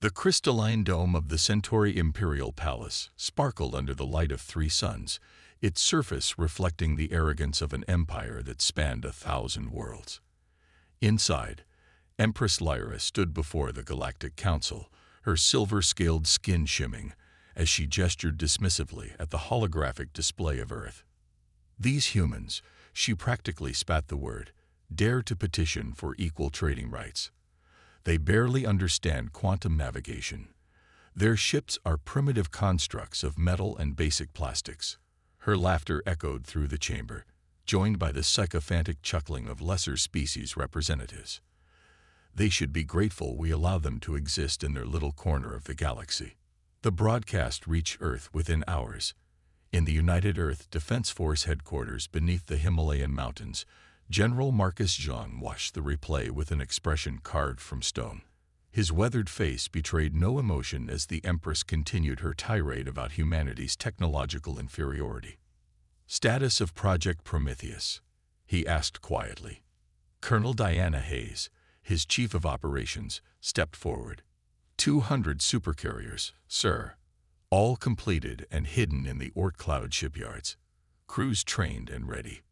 The crystalline dome of the Centauri Imperial Palace sparkled under the light of 3 suns, its surface reflecting the arrogance of an empire that spanned 1,000 worlds. Inside, Empress Lyra stood before the Galactic Council, her silver-scaled skin shimmering, as she gestured dismissively at the holographic display of Earth. These humans, she practically spat the word, dare to petition for equal trading rights. They barely understand quantum navigation. Their ships are primitive constructs of metal and basic plastics. Her laughter echoed through the chamber, joined by the sycophantic chuckling of lesser species representatives. They should be grateful we allow them to exist in their little corner of the galaxy. The broadcast reached Earth within hours. In the United Earth Defense Force headquarters beneath the Himalayan mountains, General Marcus Zhang watched the replay with an expression carved from stone. His weathered face betrayed no emotion as the Empress continued her tirade about humanity's technological inferiority. "Status of Project Prometheus?" he asked quietly. Colonel Diana Hayes, his chief of operations, stepped forward. 200 supercarriers, sir. All completed and hidden in the Oort-Cloud shipyards. Crews trained and ready.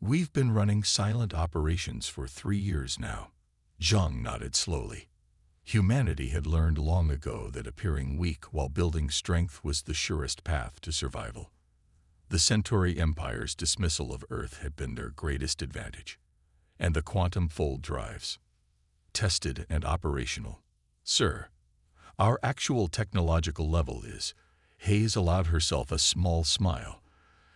We've been running silent operations for 3 years now. Zhang nodded slowly. Humanity had learned long ago that appearing weak while building strength was the surest path to survival. The Centauri Empire's dismissal of Earth had been their greatest advantage. And the quantum fold drives. Tested and operational. Sir, our actual technological level is... Hayes allowed herself a small smile,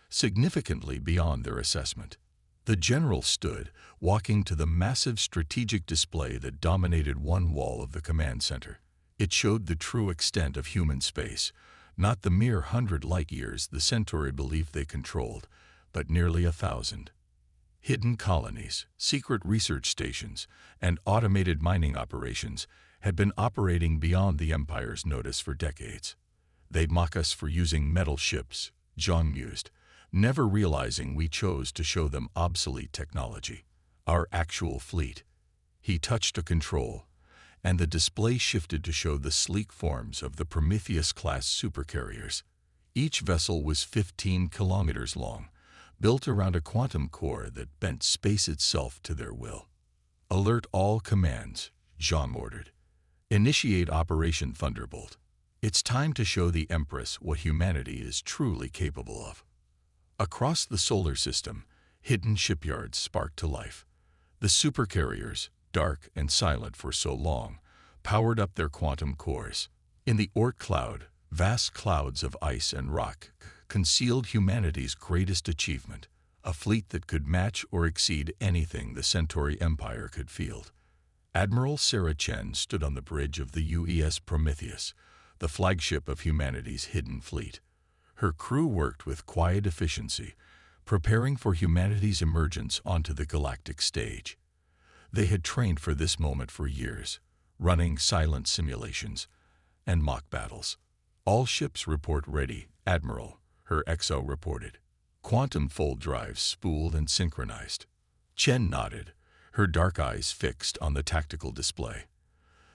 significantly beyond their assessment. The general stood, walking to the massive strategic display that dominated one wall of the command center. It showed the true extent of human space, not the mere 100 light-years the Centauri believed they controlled, but nearly 1,000. Hidden colonies, secret research stations, and automated mining operations had been operating beyond the Empire's notice for decades. They'd mock us for using metal ships, Zhang mused, never realizing we chose to show them obsolete technology. Our actual fleet. He touched a control, and the display shifted to show the sleek forms of the Prometheus-class supercarriers. Each vessel was 15 kilometers long, built around a quantum core that bent space itself to their will. "Alert all commands," Zhang ordered. "Initiate Operation Thunderbolt. It's time to show the Empress what humanity is truly capable of." Across the solar system, hidden shipyards sparked to life. The supercarriers, dark and silent for so long, powered up their quantum cores. In the Oort cloud, vast clouds of ice and rock concealed humanity's greatest achievement, a fleet that could match or exceed anything the Centauri Empire could field. Admiral Sarah Chen stood on the bridge of the UES Prometheus, the flagship of humanity's hidden fleet. Her crew worked with quiet efficiency, preparing for humanity's emergence onto the galactic stage. They had trained for this moment for years, running silent simulations and mock battles. "All ships report ready, Admiral," her XO reported. Quantum fold drives spooled and synchronized. Chen nodded, her dark eyes fixed on the tactical display.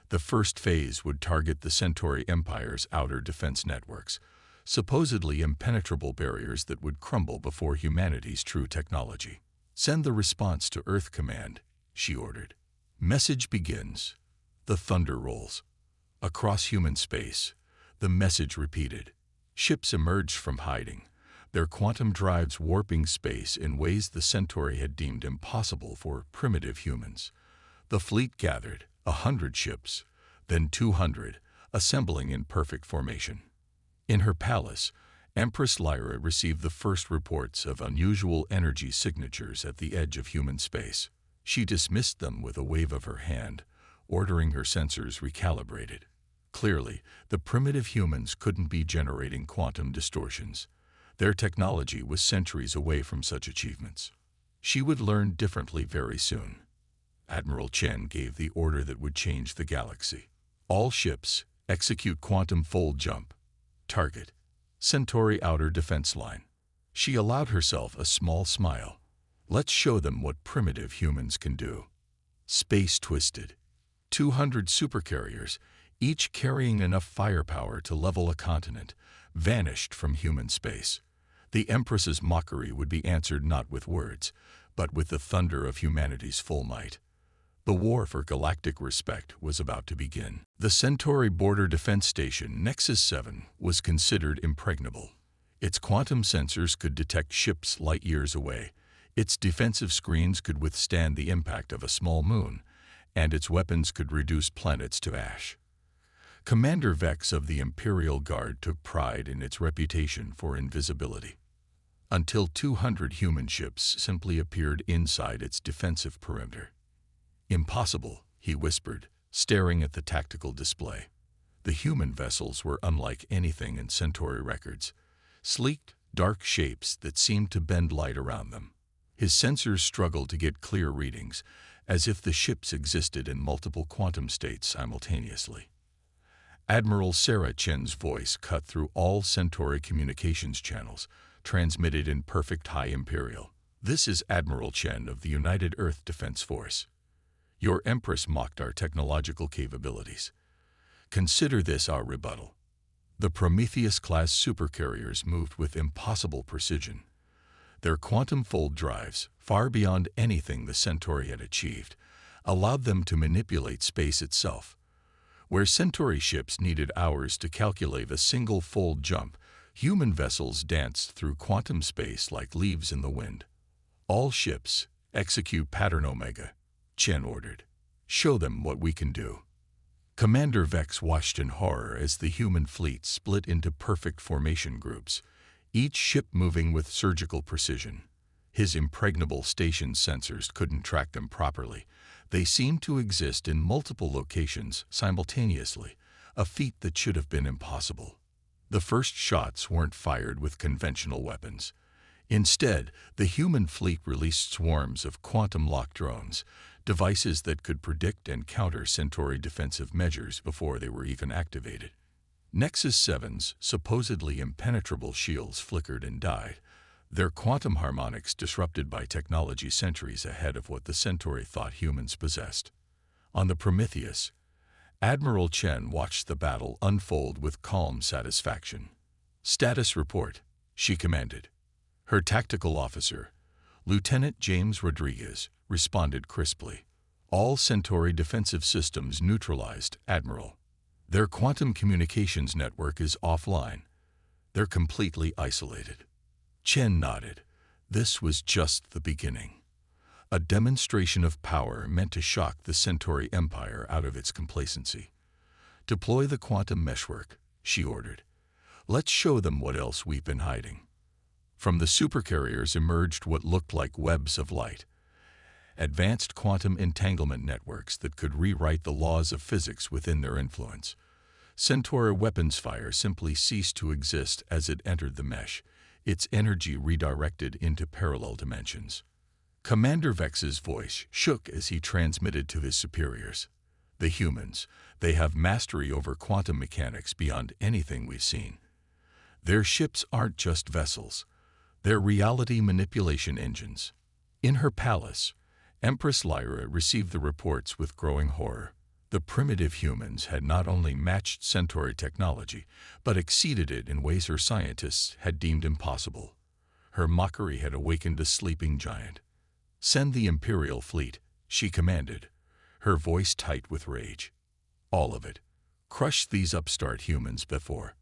The first phase would target the Centauri Empire's outer defense networks, supposedly impenetrable barriers that would crumble before humanity's true technology. "Send the response to Earth Command," she ordered. Message begins. The thunder rolls. Across human space, the message repeated. Ships emerged from hiding, their quantum drives warping space in ways the Centauri had deemed impossible for primitive humans. The fleet gathered, 100 ships, then 200, assembling in perfect formation. In her palace, Empress Lyra received the first reports of unusual energy signatures at the edge of human space. She dismissed them with a wave of her hand, ordering her sensors recalibrated. Clearly, the primitive humans couldn't be generating quantum distortions. Their technology was centuries away from such achievements. She would learn differently very soon. Admiral Chen gave the order that would change the galaxy. "All ships, execute quantum fold jump. Target: Centauri outer defense line." She allowed herself a small smile. "Let's show them what primitive humans can do." Space twisted. 200 supercarriers, each carrying enough firepower to level a continent, vanished from human space. The Empress's mockery would be answered not with words, but with the thunder of humanity's full might. The war for galactic respect was about to begin. The Centauri border defense station, Nexus 7, was considered impregnable. Its quantum sensors could detect ships light years away, its defensive screens could withstand the impact of a small moon, and its weapons could reduce planets to ash. Commander Vex of the Imperial Guard took pride in its reputation for invisibility. Until 200 human ships simply appeared inside its defensive perimeter. "Impossible," he whispered, staring at the tactical display. The human vessels were unlike anything in Centauri records. Sleek, dark shapes that seemed to bend light around them. His sensors struggled to get clear readings, as if the ships existed in multiple quantum states simultaneously. Admiral Sarah Chen's voice cut through all Centauri communications channels, transmitted in perfect high Imperial. "This is Admiral Chen of the United Earth Defense Force. Your Empress mocked our technological capabilities. Consider this our rebuttal." The Prometheus-class supercarriers moved with impossible precision. Their quantum-fold drives, far beyond anything the Centauri had achieved, allowed them to manipulate space itself. Where Centauri ships needed hours to calculate a single fold jump, human vessels danced through quantum space like leaves in the wind. "All ships, execute Pattern Omega," Chen ordered. "Show them what we can do." Commander Vex watched in horror as the human fleet split into perfect formation groups, each ship moving with surgical precision. His impregnable station sensors couldn't track them properly. They seemed to exist in multiple locations simultaneously, a feat that should have been impossible. The first shots weren't fired with conventional weapons. Instead, the human fleet released swarms of quantum-locked drones, devices that could predict and counter Centauri defensive measures before they were even activated. Nexus 7's supposedly impenetrable shields flickered and died, their quantum harmonics disrupted by technology centuries ahead of what the Centauri thought humans possessed. On the Prometheus, Admiral Chen watched the battle unfold with calm satisfaction. "Status report," she commanded. Her tactical officer, Lieutenant James Rodriguez, responded crisply. "All Centauri defensive systems neutralized, Admiral. Their quantum communications network is offline. They're completely isolated." Chen nodded. This was just the beginning. A demonstration of power meant to shock the Centauri Empire out of its complacency. "Deploy the quantum meshwork," she ordered. "Let's show them what else we've been hiding." From the supercarriers emerged what looked like webs of light. Advanced quantum entanglement networks that could rewrite the laws of physics within their influence. Centauri weapons fire simply ceased to exist as it entered the mesh, its energy redirected into parallel dimensions. Commander Vex's voice shook as he transmitted to his superiors. "The humans, they have mastery over quantum mechanics beyond anything we've seen. Their ships aren't just vessels. They're reality manipulation engines." In her palace, Empress Lyra received the reports with growing horror. The primitive humans had not only matched Centauri technology, but exceeded it in ways her scientists had deemed impossible. Her mockery had awakened a sleeping giant. "Send the Imperial fleet," she commanded, her voice tight with rage. "All of it. Crush these upstart humans before."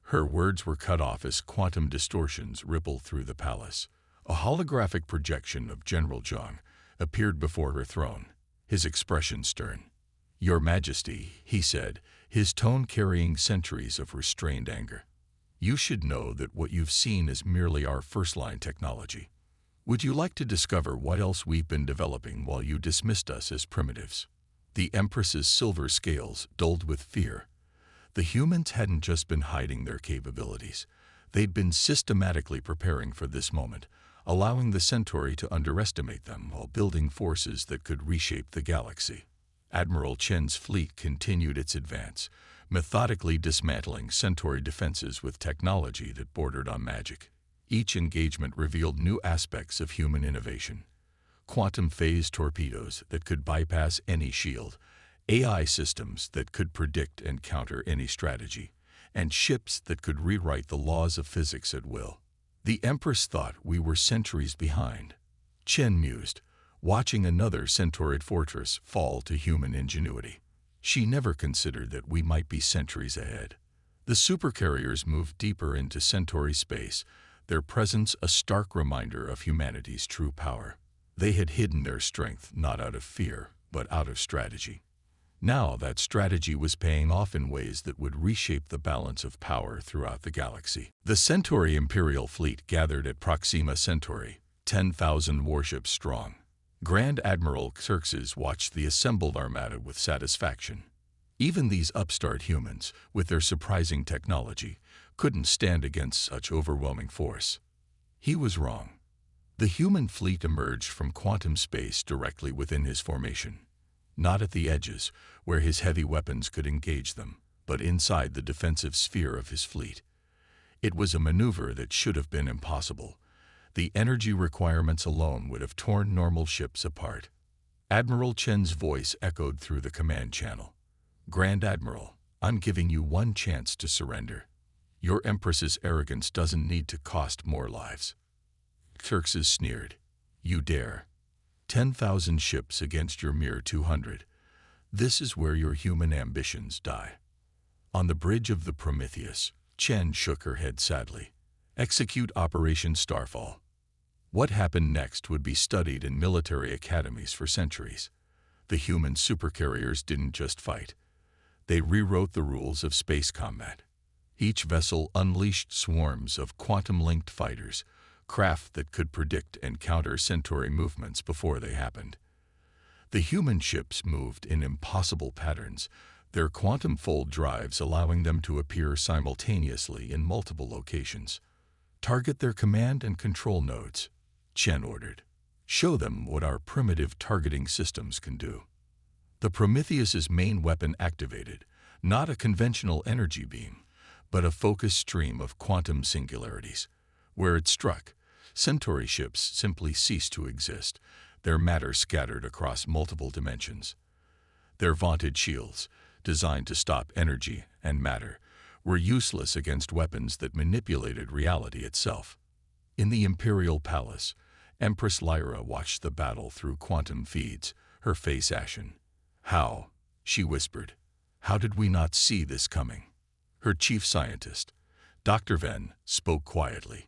Her words were cut off as quantum distortions rippled through the palace. A holographic projection of General Zhang appeared before her throne, his expression stern. "Your Majesty," he said, his tone carrying centuries of restrained anger. "You should know that what you've seen is merely our first-line technology. Would you like to discover what else we've been developing while you dismissed us as primitives?" The Empress's silver scales dulled with fear. The humans hadn't just been hiding their capabilities. They'd been systematically preparing for this moment, allowing the Centauri to underestimate them while building forces that could reshape the galaxy. Admiral Chen's fleet continued its advance, methodically dismantling Centauri defenses with technology that bordered on magic. Each engagement revealed new aspects of human innovation. Quantum phase torpedoes that could bypass any shield, AI systems that could predict and counter any strategy, and ships that could rewrite the laws of physics at will. The Empress thought we were centuries behind. Chen mused, watching another Centaurid fortress fall to human ingenuity. She never considered that we might be centuries ahead. The Supercarriers moved deeper into Centauri space, their presence a stark reminder of humanity's true power. They had hidden their strength not out of fear, but out of strategy. Now that strategy was paying off in ways that would reshape the balance of power throughout the galaxy. The Centauri Imperial fleet gathered at Proxima Centauri, 10,000 warships strong. Grand Admiral Xerxes watched the assembled armada with satisfaction. Even these upstart humans, with their surprising technology, couldn't stand against such overwhelming force. He was wrong. The human fleet emerged from quantum space directly within his formation. Not at the edges, where his heavy weapons could engage them, but inside the defensive sphere of his fleet. It was a maneuver that should have been impossible. The energy requirements alone would have torn normal ships apart. Admiral Chen's voice echoed through the command channel. "Grand Admiral, I'm giving you one chance to surrender. Your Empress's arrogance doesn't need to cost more lives." Xerxes sneered. "You dare? 10,000 ships against your mere 200. This is where your human ambitions die." On the bridge of the Prometheus, Chen shook her head sadly. Execute Operation Starfall. What happened next would be studied in military academies for centuries. The human supercarriers didn't just fight. They rewrote the rules of space combat. Each vessel unleashed swarms of quantum-linked fighters, craft that could predict and counter Centauri movements before they happened. The human ships moved in impossible patterns, their quantum fold drives allowing them to appear simultaneously in multiple locations. "Target their command and control nodes," Chen ordered. "Show them what our primitive targeting systems can do." The Prometheus's main weapon activated, not a conventional energy beam, but a focused stream of quantum singularities. Where it struck, Centauri ships simply ceased to exist, their matter scattered across multiple dimensions. Their vaunted shields, designed to stop energy and matter, were useless against weapons that manipulated reality itself. In the Imperial Palace, Empress Lyra watched the battle through quantum feeds, her face ashen. "How?" she whispered. "How did we not see this coming?" Her chief scientist, Dr. Venn, spoke quietly.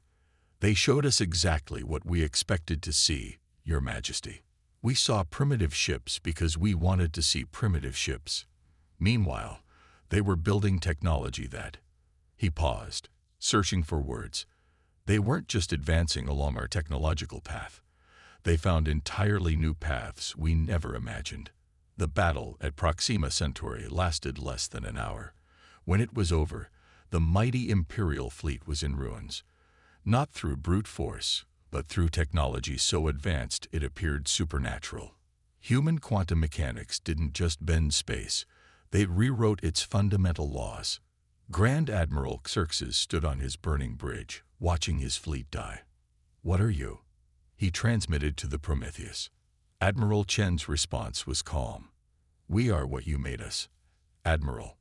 "They showed us exactly what we expected to see, Your Majesty. We saw primitive ships because we wanted to see primitive ships. Meanwhile, they were building technology that—" He paused, searching for words. "They weren't just advancing along our technological path. They found entirely new paths we never imagined." The battle at Proxima Centauri lasted less than an hour. When it was over, the mighty Imperial fleet was in ruins. Not through brute force, but through technology so advanced it appeared supernatural. Human quantum mechanics didn't just bend space, they rewrote its fundamental laws. Grand Admiral Xerxes stood on his burning bridge, watching his fleet die. "What are you?" he transmitted to the Prometheus. Admiral Chen's response was calm. "We are what you made us, Admiral.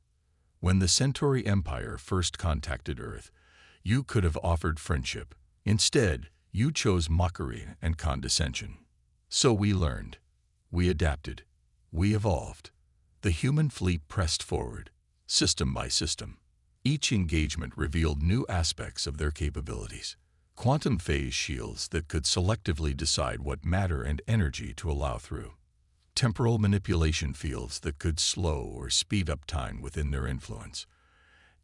When the Centauri Empire first contacted Earth, you could have offered friendship. Instead, you chose mockery and condescension. So we learned. We adapted. We evolved." The human fleet pressed forward, system by system. Each engagement revealed new aspects of their capabilities. Quantum phase shields that could selectively decide what matter and energy to allow through. Temporal manipulation fields that could slow or speed up time within their influence.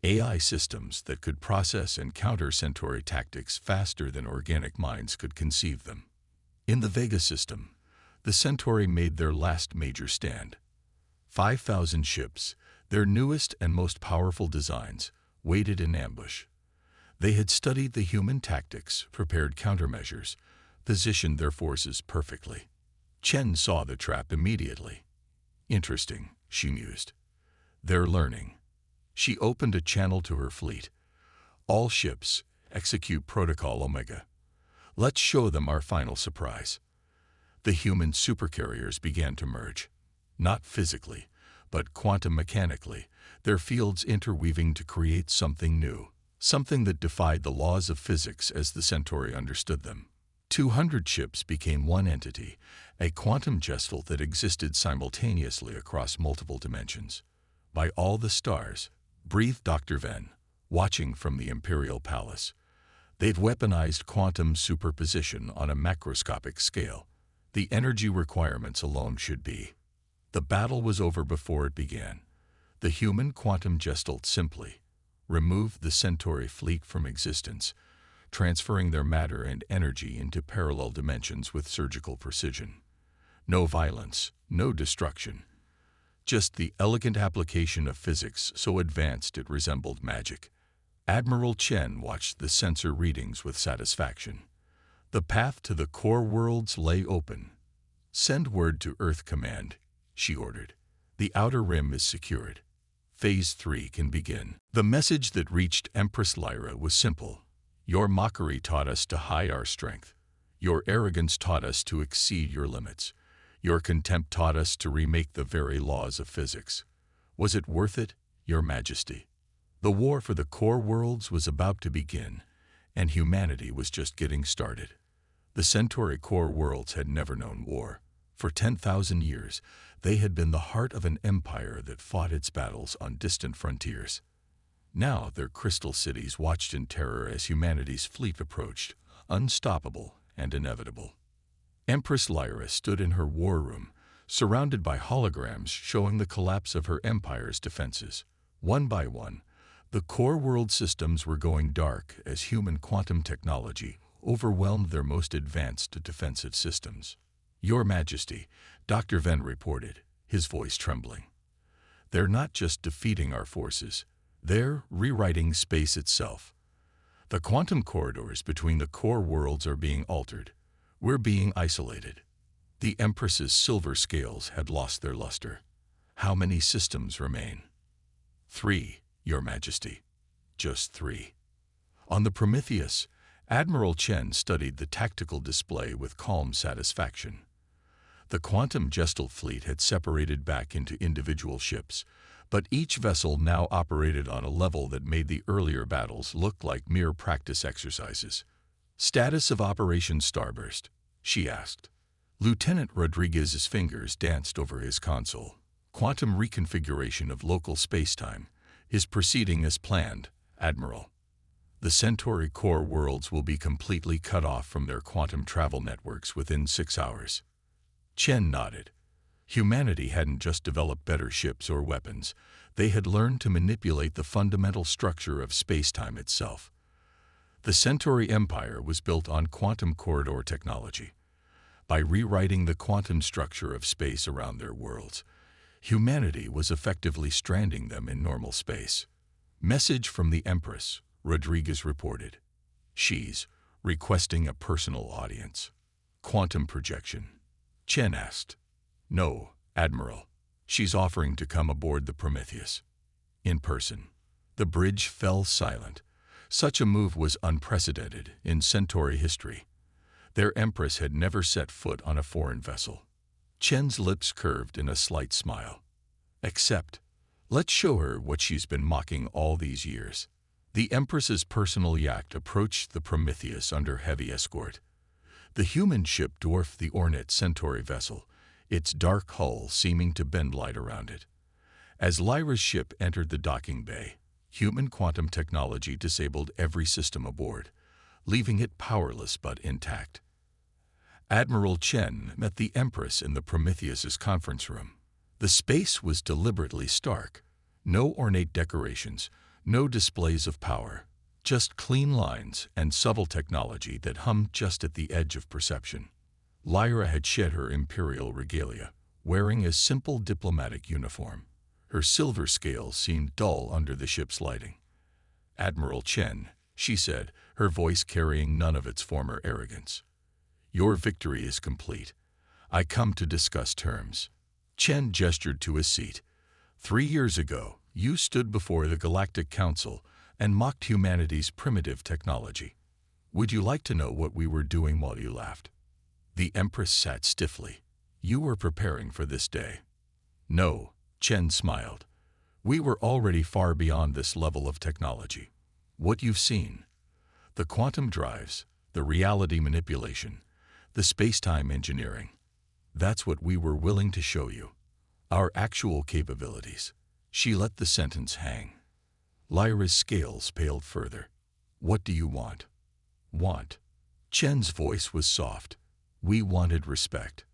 AI systems that could process and counter Centauri tactics faster than organic minds could conceive them. In the Vega system, the Centauri made their last major stand. 5,000 ships, their newest and most powerful designs, waited in ambush. They had studied the human tactics, prepared countermeasures, positioned their forces perfectly. Chen saw the trap immediately. "Interesting," she mused. "They're learning." She opened a channel to her fleet. "All ships, execute Protocol Omega. Let's show them our final surprise." The human supercarriers began to merge. Not physically, but quantum mechanically, their fields interweaving to create something new, something that defied the laws of physics as the Centauri understood them. 200 ships became one entity, a quantum gestalt that existed simultaneously across multiple dimensions. By all the stars, breathed Dr. Venn, watching from the Imperial Palace. They've weaponized quantum superposition on a macroscopic scale. The energy requirements alone should be. The battle was over before it began. The human quantum gestalt simply removed the Centauri fleet from existence, transferring their matter and energy into parallel dimensions with surgical precision. No violence, no destruction. Just the elegant application of physics so advanced it resembled magic. Admiral Chen watched the sensor readings with satisfaction. The path to the core worlds lay open. "Send word to Earth Command," she ordered. "The outer rim is secured. Phase 3 can begin." The message that reached Empress Lyra was simple. "Your mockery taught us to hide our strength. Your arrogance taught us to exceed your limits. Your contempt taught us to remake the very laws of physics. Was it worth it, Your Majesty?" The war for the core worlds was about to begin, and humanity was just getting started. The Centauri core worlds had never known war. For 10,000 years, they had been the heart of an empire that fought its battles on distant frontiers. Now their crystal cities watched in terror as humanity's fleet approached, unstoppable and inevitable. Empress Lyra stood in her war room, surrounded by holograms showing the collapse of her empire's defenses. One by one, the core world systems were going dark as human quantum technology overwhelmed their most advanced defensive systems. "Your Majesty," Dr. Venn reported, his voice trembling. "They're not just defeating our forces, they're rewriting space itself. The quantum corridors between the core worlds are being altered. We're being isolated." The Empress's silver scales had lost their luster. "How many systems remain?" 3, Your Majesty. "Just 3. On the Prometheus, Admiral Chen studied the tactical display with calm satisfaction. The quantum gestalt fleet had separated back into individual ships, but each vessel now operated on a level that made the earlier battles look like mere practice exercises. "Status of Operation Starburst?" she asked. Lieutenant Rodriguez's fingers danced over his console. "Quantum reconfiguration of local spacetime is proceeding as planned, Admiral. The Centauri core worlds will be completely cut off from their quantum travel networks within 6 hours." Chen nodded. Humanity hadn't just developed better ships or weapons, they had learned to manipulate the fundamental structure of spacetime itself. The Centauri Empire was built on quantum corridor technology. By rewriting the quantum structure of space around their worlds, humanity was effectively stranding them in normal space. "Message from the Empress," Rodriguez reported. "She's requesting a personal audience." "Quantum projection?" Chen asked. "No, Admiral. She's offering to come aboard the Prometheus. In person." The bridge fell silent. Such a move was unprecedented in Centauri history. Their Empress had never set foot on a foreign vessel. Chen's lips curved in a slight smile. "Except, let's show her what she's been mocking all these years." The Empress's personal yacht approached the Prometheus under heavy escort. The human ship dwarfed the ornate Centauri vessel, its dark hull seeming to bend light around it. As Lyra's ship entered the docking bay, human quantum technology disabled every system aboard, leaving it powerless but intact. Admiral Chen met the Empress in the Prometheus's conference room. The space was deliberately stark. No ornate decorations, no displays of power, just clean lines and subtle technology that hummed just at the edge of perception. Lyra had shed her imperial regalia, wearing a simple diplomatic uniform. Her silver scales seemed dull under the ship's lighting. "Admiral Chen," she said, her voice carrying none of its former arrogance. "Your victory is complete. I come to discuss terms." Chen gestured to his seat. 3 years ago, you stood before the Galactic Council and mocked humanity's primitive technology. Would you like to know what we were doing while you laughed? The Empress sat stiffly. "You were preparing for this day." "No, Chen smiled. We were already far beyond this level of technology. What you've seen, the quantum drives, the reality manipulation, the space-time engineering, that's what we were willing to show you. Our actual capabilities. She let the sentence hang. Lyra's scales paled further. What do you want? Want. Chen's voice was soft. We wanted respect.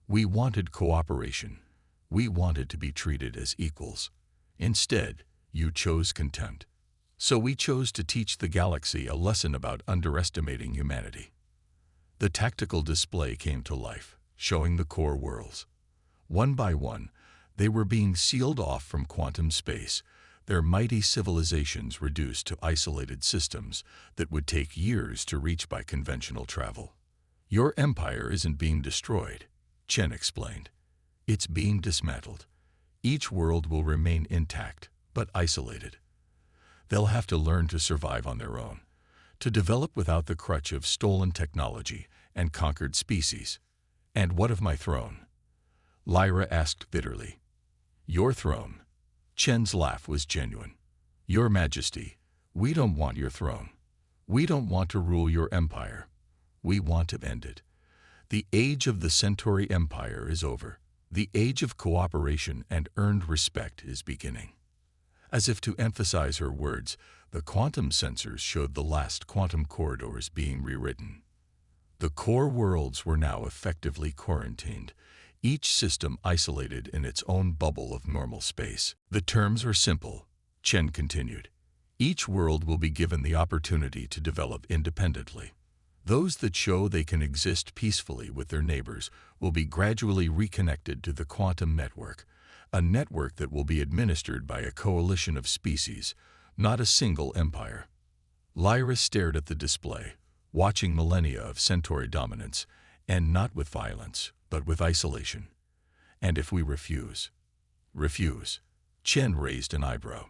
We wanted cooperation. We wanted to be treated as equals. Instead, you chose contempt. So we chose to teach the galaxy a lesson about underestimating humanity. The tactical display came to life, showing the core worlds. One by one, they were being sealed off from quantum space, their mighty civilizations reduced to isolated systems that would take years to reach by conventional travel. Your empire isn't being destroyed, Chen explained. It's being dismantled. Each world will remain intact, but isolated. They'll have to learn to survive on their own, to develop without the crutch of stolen technology and conquered species. And what of my throne? Lyra asked bitterly. Your throne. Chen's laugh was genuine. Your Majesty, we don't want your throne. We don't want to rule your empire. We want to end it. The age of the Centauri Empire is over. The age of cooperation and earned respect is beginning. As if to emphasize her words, the quantum sensors showed the last quantum corridors being rewritten. The core worlds were now effectively quarantined, each system isolated in its own bubble of normal space. The terms are simple, Chen continued. Each world will be given the opportunity to develop independently. Those that show they can exist peacefully with their neighbors will be gradually reconnected to the quantum network, a network that will be administered by a coalition of species, not a single empire. Lyra stared at the display, watching millennia of Centauri dominance, and not with violence, but with isolation. And if we refuse? Refuse. Chen raised an eyebrow.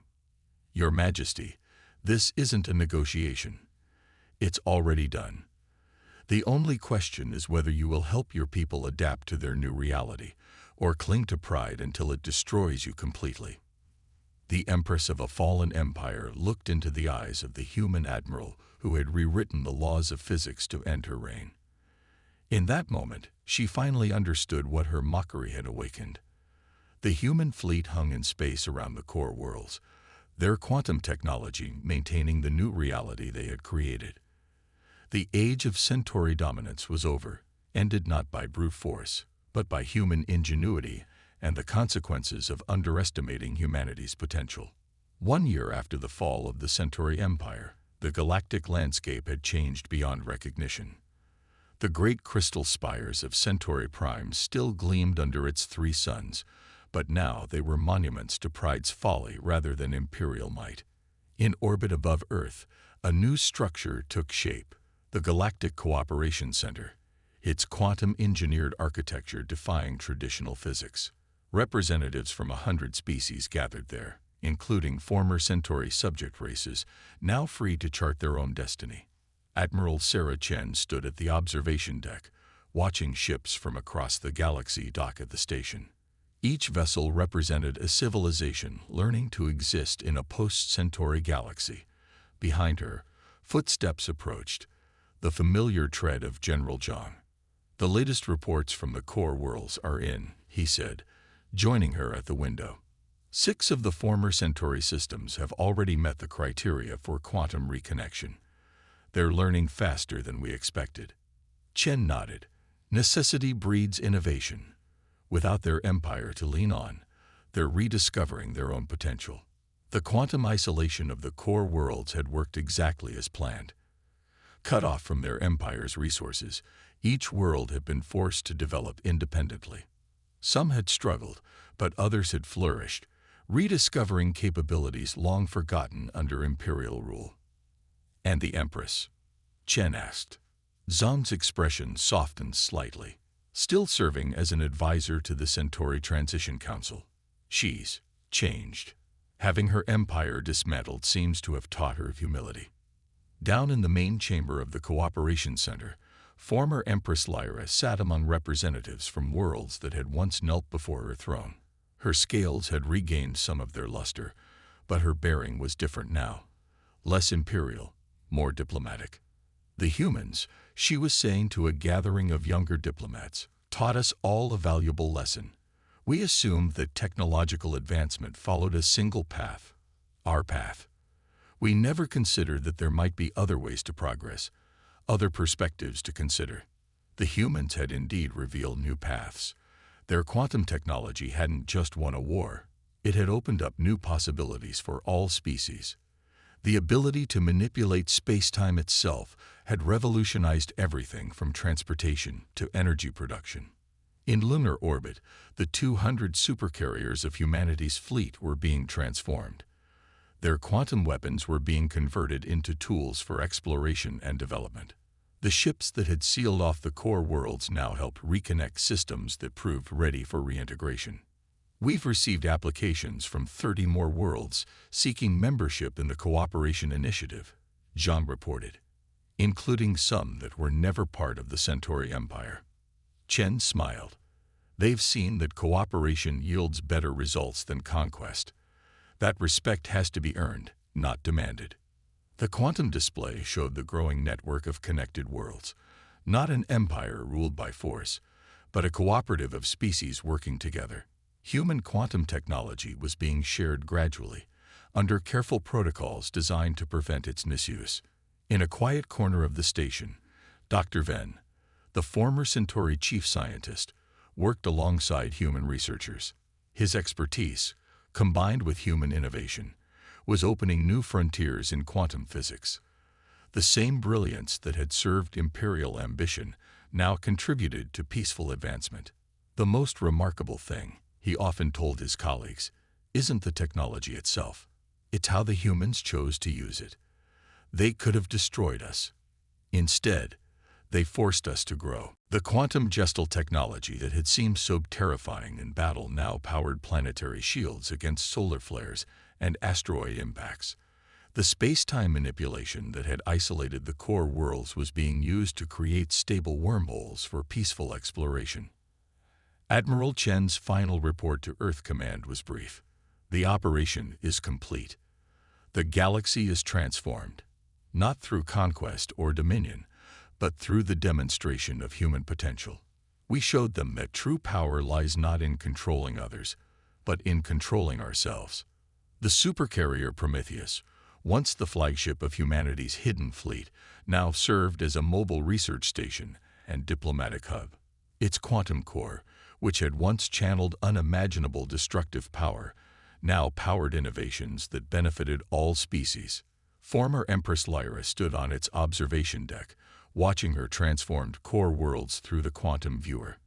Your Majesty, this isn't a negotiation. It's already done. The only question is whether you will help your people adapt to their new reality, or cling to pride until it destroys you completely. The Empress of a fallen empire looked into the eyes of the human admiral who had rewritten the laws of physics to end her reign. In that moment, she finally understood what her mockery had awakened. The human fleet hung in space around the core worlds, their quantum technology maintaining the new reality they had created. The age of Centauri dominance was over, ended not by brute force, but by human ingenuity and the consequences of underestimating humanity's potential. 1 year after the fall of the Centauri Empire, the galactic landscape had changed beyond recognition. The great crystal spires of Centauri Prime still gleamed under its 3 suns, but now they were monuments to pride's folly rather than imperial might. In orbit above Earth, a new structure took shape, the Galactic Cooperation Center, its quantum-engineered architecture defying traditional physics. Representatives from 100 species gathered there, including former Centauri subject races, now free to chart their own destiny. Admiral Sarah Chen stood at the observation deck, watching ships from across the galaxy dock at the station. Each vessel represented a civilization learning to exist in a post-Centauri galaxy. Behind her, footsteps approached, the familiar tread of General Zhang. The latest reports from the core worlds are in, he said, joining her at the window. 6 of the former Centauri systems have already met the criteria for quantum reconnection. They're learning faster than we expected. Chen nodded. Necessity breeds innovation. Without their empire to lean on, they're rediscovering their own potential. The quantum isolation of the core worlds had worked exactly as planned. Cut off from their empire's resources, each world had been forced to develop independently. Some had struggled, but others had flourished, rediscovering capabilities long forgotten under imperial rule. And the Empress? Chen asked. Zhang's expression softened slightly. Still serving as an advisor to the Centauri Transition Council. She's changed. Having her empire dismantled seems to have taught her humility. Down in the main chamber of the Cooperation Center, former Empress Lyra sat among representatives from worlds that had once knelt before her throne. Her scales had regained some of their luster, but her bearing was different now. Less imperial, more diplomatic. The humans, she was saying to a gathering of younger diplomats, taught us all a valuable lesson. We assumed that technological advancement followed a single path, our path. We never considered that there might be other ways to progress, other perspectives to consider. The humans had indeed revealed new paths. Their quantum technology hadn't just won a war. It had opened up new possibilities for all species. The ability to manipulate space-time itself had revolutionized everything from transportation to energy production. In lunar orbit, the 200 supercarriers of humanity's fleet were being transformed. Their quantum weapons were being converted into tools for exploration and development. The ships that had sealed off the core worlds now helped reconnect systems that proved ready for reintegration. We've received applications from 30 more worlds seeking membership in the Cooperation Initiative, Jean reported, including some that were never part of the Centauri Empire. Chen smiled. They've seen that cooperation yields better results than conquest. That respect has to be earned, not demanded. The quantum display showed the growing network of connected worlds, not an empire ruled by force, but a cooperative of species working together. Human quantum technology was being shared gradually, under careful protocols designed to prevent its misuse. In a quiet corner of the station, Dr. Venn, the former Centauri chief scientist, worked alongside human researchers. His expertise, combined with human innovation, was opening new frontiers in quantum physics. The same brilliance that had served imperial ambition now contributed to peaceful advancement. The most remarkable thing, he often told his colleagues, isn't the technology itself. It's how the humans chose to use it. They could have destroyed us. Instead, they forced us to grow. The quantum gestal technology that had seemed so terrifying in battle now powered planetary shields against solar flares and asteroid impacts. The space-time manipulation that had isolated the core worlds was being used to create stable wormholes for peaceful exploration. Admiral Chen's final report to Earth Command was brief. The operation is complete. The galaxy is transformed, not through conquest or dominion, but through the demonstration of human potential. We showed them that true power lies not in controlling others, but in controlling ourselves. The supercarrier Prometheus, once the flagship of humanity's hidden fleet, now served as a mobile research station and diplomatic hub. Its quantum core, which had once channeled unimaginable destructive power, now powered innovations that benefited all species. Former Empress Lyra stood on its observation deck, watching her transformed core worlds through the quantum viewer.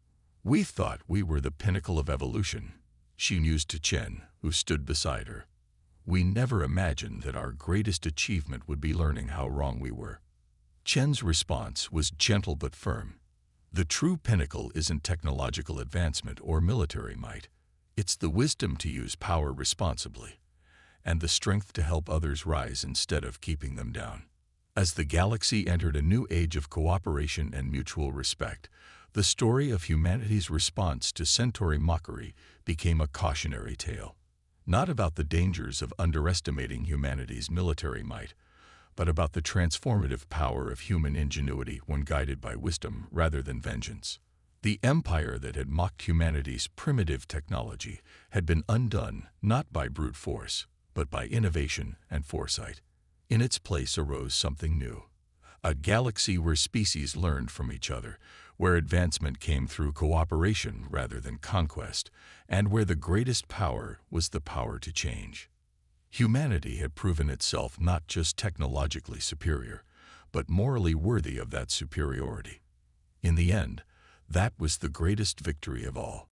We thought we were the pinnacle of evolution, she mused to Chen, who stood beside her. We never imagined that our greatest achievement would be learning how wrong we were. Chen's response was gentle but firm. The true pinnacle isn't technological advancement or military might. It's the wisdom to use power responsibly, and the strength to help others rise instead of keeping them down. As the galaxy entered a new age of cooperation and mutual respect, the story of humanity's response to Centauri mockery became a cautionary tale. Not about the dangers of underestimating humanity's military might, but about the transformative power of human ingenuity when guided by wisdom rather than vengeance. The empire that had mocked humanity's primitive technology had been undone not by brute force, but by innovation and foresight. In its place arose something new. A galaxy where species learned from each other, where advancement came through cooperation rather than conquest, and where the greatest power was the power to change. Humanity had proven itself not just technologically superior, but morally worthy of that superiority. In the end, that was the greatest victory of all.